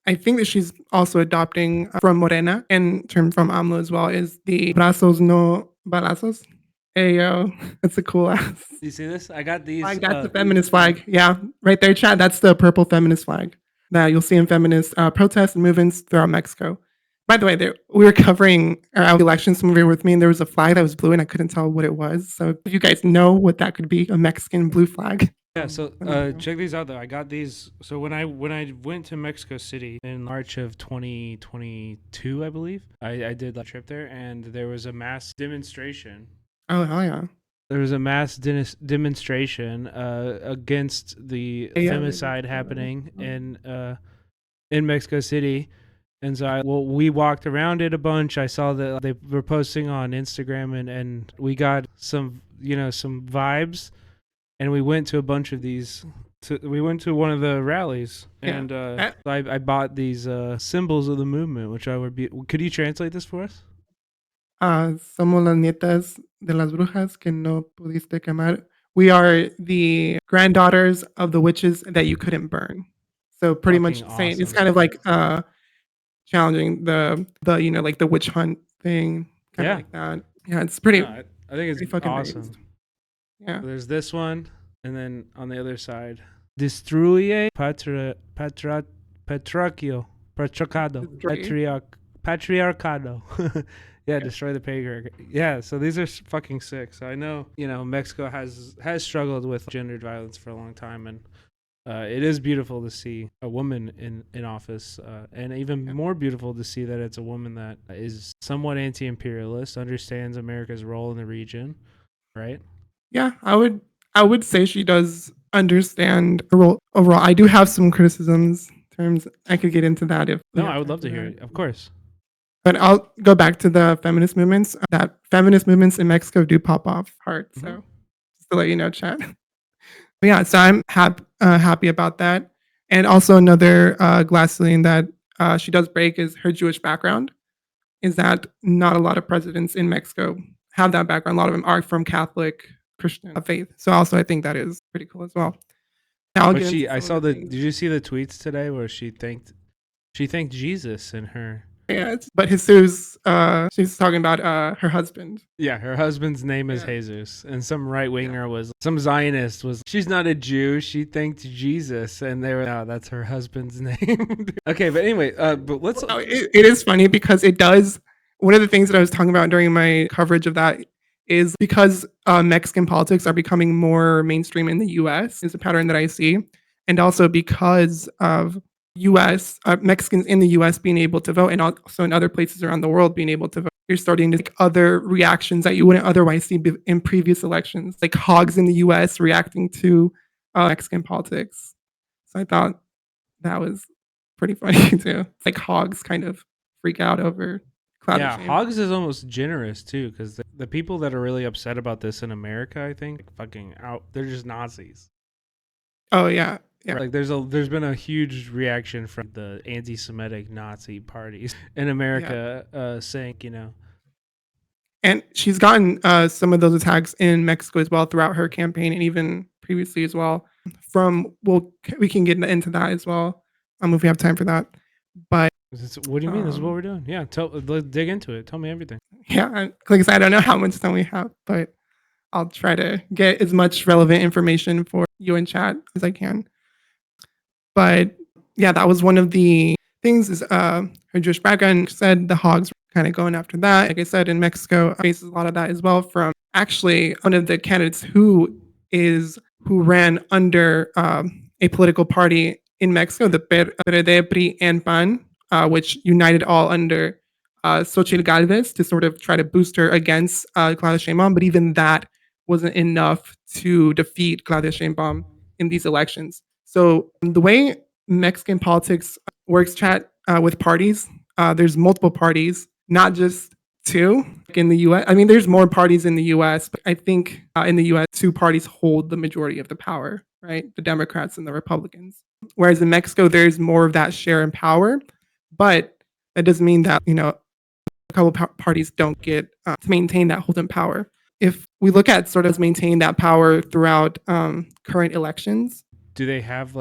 I think that she's also adopting from Morena and term from AMLO as well is the brazos no balazos. Hey yo, that's a cool ass You see this? I got these. flag. That's the feminist flag. Yeah, right there, Chad. That's the purple feminist flag that you'll see in feminist protests and movements throughout Mexico. By the way, we were covering our elections when we were with me, and there was a flag that was blue, and I couldn't tell what it was. So, if you guys know what that could be, a Mexican blue flag. Yeah, so check these out though. I got these. So when I went to Mexico City in March of 2022, I believe, I did a trip there, and there was a mass demonstration. Oh hell yeah! There was a mass demonstration against the femicide happening in Mexico City. And so we walked around it a bunch. I saw that they were posting on Instagram, and we got some some vibes, and we went to a bunch of these. We went to one of the rallies, and I bought these symbols of the movement, which I would be. Could you translate this for us? Somos las nietas de las brujas que no pudiste quemar. We are the granddaughters of the witches that you couldn't burn. So pretty much saying it's kind of like challenging the like the witch hunt thing, kind of like that. Yeah, it's pretty. No, I think it's fucking awesome. Raised. Yeah. So there's this one, and then on the other side, destruye patriarcado, patriarcado. Yeah, destroy the patriarchy. Yeah, so these are fucking sick. So I know Mexico has struggled with gendered violence for a long time, and it is beautiful to see a woman in office, and even more beautiful to see that it's a woman that is somewhat anti-imperialist, understands America's role in the region, right? Yeah, I would say she does understand the role overall. I do have some criticisms in terms. I could get into that if. No, I would love to hear it. Of course. But I'll go back to the feminist movements. That feminist movements in Mexico do pop off hard. So just to let you know, chat. But yeah, so I'm happy about that. And also another glass ceiling that she does break is her Jewish background. Is that not a lot of presidents in Mexico have that background? A lot of them are from Catholic Christian faith. So also I think that is pretty cool as well. Now, but I saw did you see the tweets today where she thanked Jesus in her? Yeah, but Jesus, she's talking about her husband. Yeah, her husband's name is Jesus, and some right winger some Zionist she's not a Jew. She thanked Jesus, and they were, no, that's her husband's name. Okay, but anyway, but let's. Well, it is funny because it does. One of the things that I was talking about during my coverage of that is because Mexican politics are becoming more mainstream in the U.S. is a pattern that I see, and also because of U.S. Mexicans in the U.S. being able to vote, and also in other places around the world being able to vote. You're starting to see other reactions that you wouldn't otherwise see in previous elections, like hogs in the U.S. reacting to Mexican politics. So I thought that was pretty funny too. Like hogs kind of freak out over. Hogs is almost generous too, because the people that are really upset about this in America, I think, fucking out. They're just Nazis. Oh yeah. Yeah. Like there's been a huge reaction from the anti-Semitic Nazi parties in America, saying, and she's gotten some of those attacks in Mexico as well throughout her campaign, and even previously as well. We can get into that as well, if we have time for that. But what do you mean? This is what we're doing. Yeah, let's dig into it. Tell me everything. Yeah, like I said, I don't know how much time we have, but I'll try to get as much relevant information for you in chat as I can. But yeah, that was one of the things is her Jewish background. Said the hogs were kind of going after that. Like I said, in Mexico, faces a lot of that as well from actually one of the candidates who ran under a political party in Mexico, the PRD, PRI, and PAN, which united all under Xochitl Galvez to sort of try to boost her against Claudia Sheinbaum. But even that wasn't enough to defeat Claudia Sheinbaum in these elections. So the way Mexican politics works, chat, with parties, there's multiple parties, not just two. Like in the U.S., I mean, there's more parties in the U.S., but I think in the U.S., two parties hold the majority of the power, right? The Democrats and the Republicans. Whereas in Mexico, there's more of that share in power, but that doesn't mean that, a couple parties don't get to maintain that hold in power. If we look at sort of maintain that power throughout current elections, do they have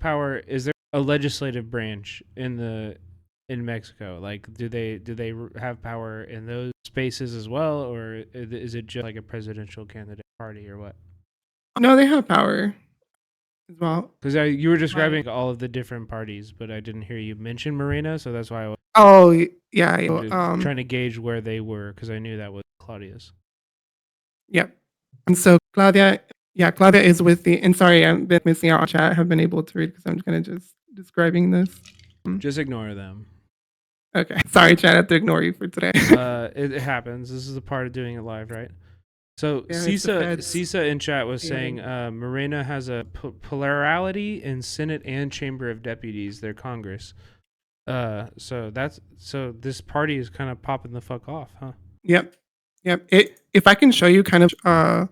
power? Is there a legislative branch in Mexico? Like, do they have power in those spaces as well, or is it just like a presidential candidate party or what? No, they have power as well. Because you were Right. describing all of the different parties, but I didn't hear you mention Morena, so that's why I was Oh, yeah. trying to gauge where they were, because I knew that was Claudia's. Yeah. And so Claudia is with the, and sorry, I've been missing out on chat. I haven't been able to read because I'm kind of just describing this. Just ignore them. Okay. Sorry, chat. I have to ignore you for today. It happens. This is a part of doing it live, right? So Yeah, it's the feds. Sisa in chat was Yeah. saying Morena has a plurality in Senate and Chamber of Deputies, their Congress. So this party is kind of popping the fuck off, huh? Yep. If I can show you kind of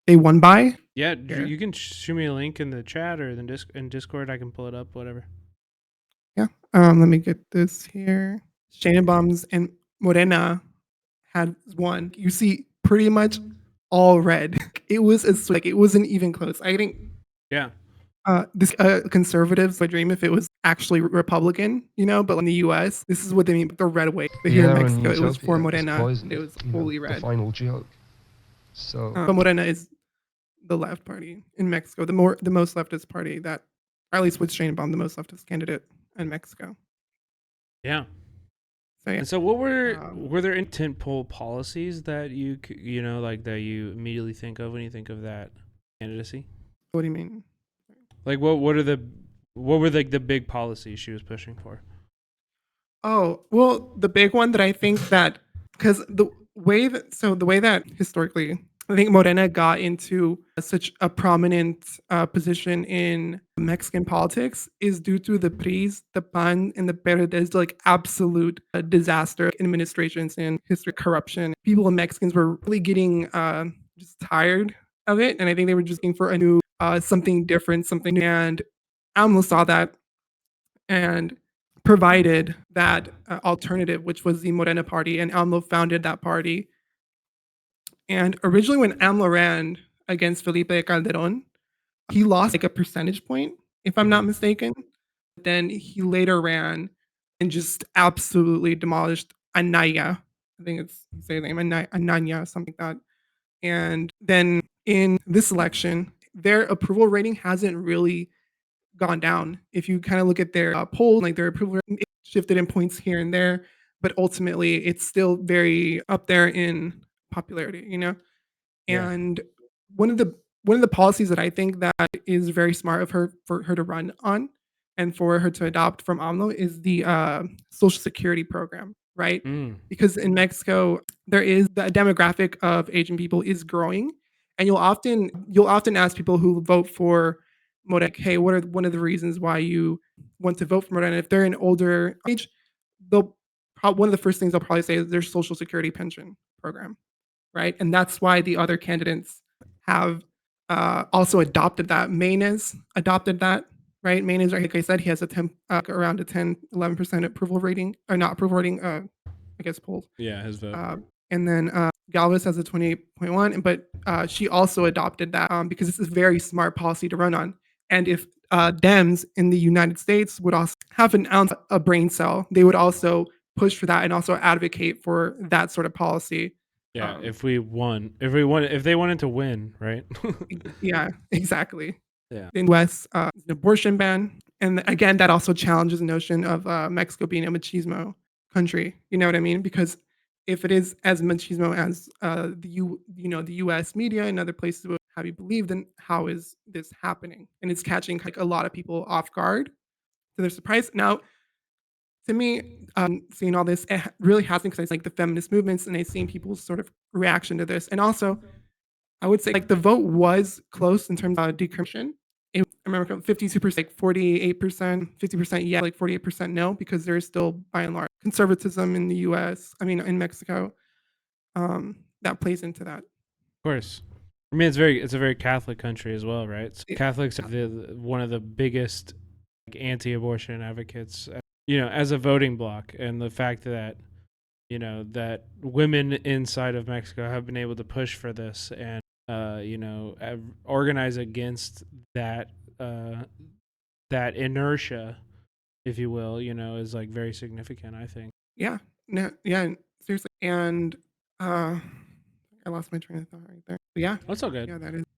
they won by. Yeah, Here. you can shoot me a link in the chat or in Discord. I can pull it up, whatever. Yeah. Let me get this here. Sheinbaum's and Morena had won. You see pretty much all red. It was like it wasn't even close. I think Yeah. this conservatives would dream if it was actually Republican, but in the U.S., this is what they mean. The red wave. But here in Mexico, it was for Morena. It was fully red. The final joke. So, but Morena is the left party in Mexico, the most leftist party that, or at least with Sheinbaum, the most leftist candidate in Mexico. Yeah. So, yeah. And so, what were there intent poll policies that like that you immediately think of when you think of that candidacy? What do you mean? Like, what were like the big policies she was pushing for? Oh, well, the big one that I think that, because the way that historically, I think Morena got into such a prominent position in Mexican politics is due to the PRI's, the PAN, and the PRD's like absolute disaster administrations and history corruption. People and Mexicans were really getting just tired of it, and I think they were just looking for a new something different, something new. And AMLO saw that and provided that alternative, which was the Morena party, and AMLO founded that party. And originally, when AMLO ran against Felipe Calderon, he lost like a percentage point, if I'm not mistaken. Then he later ran and just absolutely demolished Anaya. I think it's say the name Anaya, something like that. And then in this election, their approval rating hasn't really gone down. If you kind of look at their poll, like their approval rating, it shifted in points here and there, but ultimately it's still very up there in popularity, Yeah. And one of the policies that I think that is very smart of her for her to run on and for her to adopt from AMLO is the Social Security program, right? Because in Mexico, there is the demographic of Asian people is growing, and you'll often ask people who vote for Morena, hey, what are one of the reasons why you want to vote for Morena? If they're in older age, one of the first things they'll probably say is their Social Security pension program, right? And that's why the other candidates have also adopted that. Maynes adopted that, right? Maynes, like I said, he has around a 10, 11% approval rating, or not approval rating, I guess polls. Yeah, his vote. And then Galvez has a 28.1, but she also adopted that because it's a very smart policy to run on. And if Dems in the United States would also have an ounce of brain cell, they would also push for that and also advocate for that sort of policy. Yeah, if they wanted to win, right? Yeah, exactly. Yeah. In West, an abortion ban, and again, that also challenges the notion of Mexico being a machismo country. You know what I mean? Because if it is as machismo as the U.S. media and other places would have you believe, then how is this happening? And it's catching like a lot of people off guard to their surprise. Now, to me, seeing all this, it really hasn't, because I like the feminist movements and I've seen people's sort of reaction to this. And also, I would say like the vote was close in terms of decriminalization. I remember 52%, like 48%, 50% yeah, like 48% no, because there's still by and large conservatism in the U.S. In Mexico, that plays into that. Of course. I mean, it's a very Catholic country as well, right? So Catholics are one of the biggest anti-abortion advocates, as a voting bloc, and the fact that that women inside of Mexico have been able to push for this and organize against that that inertia, if you will, is like very significant, I think. Yeah. No, yeah, seriously. And I lost my train of thought right there. But yeah. That's all good. Yeah, that is